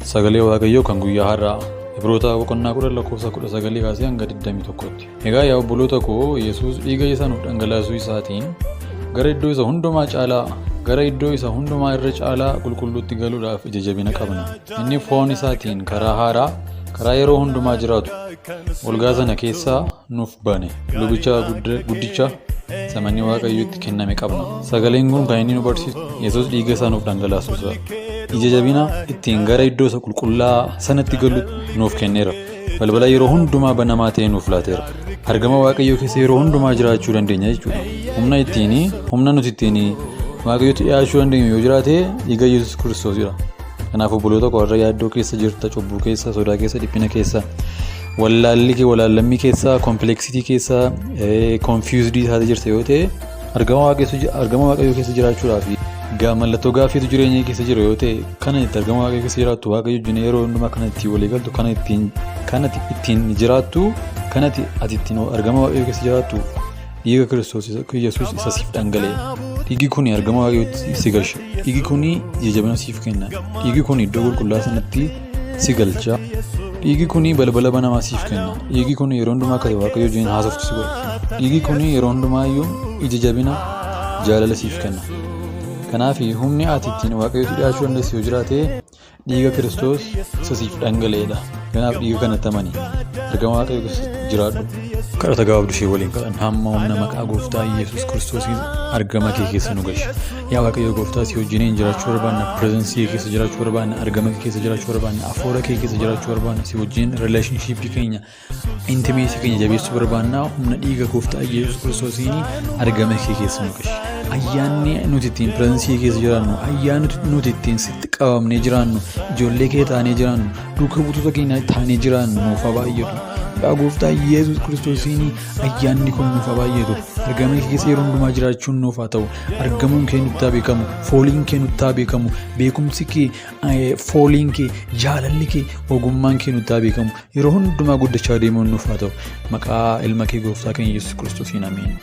Sagalee Waaqayyoo kan guyyaa har'aa Ibroota boqonnaa 10 lakkoofsa 19 kaasee hanga 21tti. Egaa yaa obboloota koo Yesuus dhiiga isaa nuuf dhangalaasuu isaatiin gara iddoo isa hundumaa irra caalaa qulqulluutti galuudhaaf ija jabina qabna. Inni foon isaatiin karaa haaraa karaa yeroo hundumaa jiraatu golgaa sana keessaa nuuf bane lubicha guddicha samanni Waaqayyootti kenname qabna. Sagaleen kun kan inni nu barsiisu Yesuus dhiiga isaa nuuf dhangalaasuu isaa ija jabina ittiin gara iddoo isa qulqullaa sanatti galu nuuf kenneera. Balbala yeroo hundumaa banamaa ta'e nuuf laateera. Argama Waaqayyoo keessa yeroo hundumaa jiraachuu dandeenya jechuudha. Humna nuti ittiin Waaqayyootti dhiyaachuu dandeenyu yoo jiraate dhiiga Yesuus Kiristoosidha. Kanaaf obboloota koo warra yaaddoo keessa jirta, cubbuu keessa, sodaa keessa, dhiphina keessa, walaallammii keessa, kompleksitii keessa, konfiyuuzidii taatee jirta yoo ta'e argama Waaqayyoo keessa jiraachuudhaaf mallattoo gaaffiitu jireenya keessa jira yoo ta'e kana itti argama Waaqayyoo keessa jiraattu Waaqayyo wajjin yeroo hundumaa kana ittiin walii galtu kana ittiin jiraattu kanatti ati ittiin argama Waaqayyoo keessa jiraattu dhiiga Kiristoos Yesuus isa siif dhangala'e. Dhiigi kun argama Waaqayyootti si galcha. Dhiigi kun ija jabina siif kenna. Dhiigi kun iddoo qulqullaa sanatti si galcha. Dhiigi kun balbala banamaa siif kenna. Dhiigi kun yeroo hundumaa akka Waaqayyo wajjin haasoftu si godha. Dhiigi kun yeroo hundumaa iyyuu ija jabina jaalala siif kenna. Kanaaf humni ati ittiin Waaqayyootti dhiyaachuu dandeessu yoo jiraate dhiiga Kiristoos isa siif dhangala'edha. Kanaaf dhiiga kanatti amani. Argama Waaqayyoo keessa jiraadhu. Kadhata gabaabduu ishee waliin kadhan hamma humna maqaa gooftaa Yesuus Kiristoosiin argama kee keessa nu galchi. Yaa Waaqayyo gooftaa si wajjiniin jiraachuu barbaanna, pireezensii kee keessa jiraachuu barbaanna, argama kee keessa jiraachuu barbaanna, afuura kee keessa jiraachuu barbaanna, si wajjin rileeshnshiippii keenya, intimeesii keenya jabeessuu barbaanna. Humna dhiiga gooftaa Yesuus Kiristoosiin argama kee keessa nu galchi. Ayyaanni nuti ittiin pireezensii keessa jiraannu, ayyaanni nuti ittiin sitti qabamnee jiraannu, ijoollee kee taanee jiraannu, duuka buutota keenya taanee jiraannu nuuf haa baay'atu. Yaa gooftaa Yesuus Kiristoosiin ayyaanni kun nuuf haa baay'atu. Argama kee keessa yeroo hundumaa jiraachuun nuuf haa ta'u. Argamuun kee nutti haa beekamu, fooliin kee nutti haa beekamu, beekumsi kee, fooliin kee, jaalalli kee, ogummaan kee nutti haa beekamu. Yeroo hundumaa guddachaa deemuun nuuf haa ta'u. Maqaa ilma kee gooftaa keenya Yesuus Kiristoosiin ameen.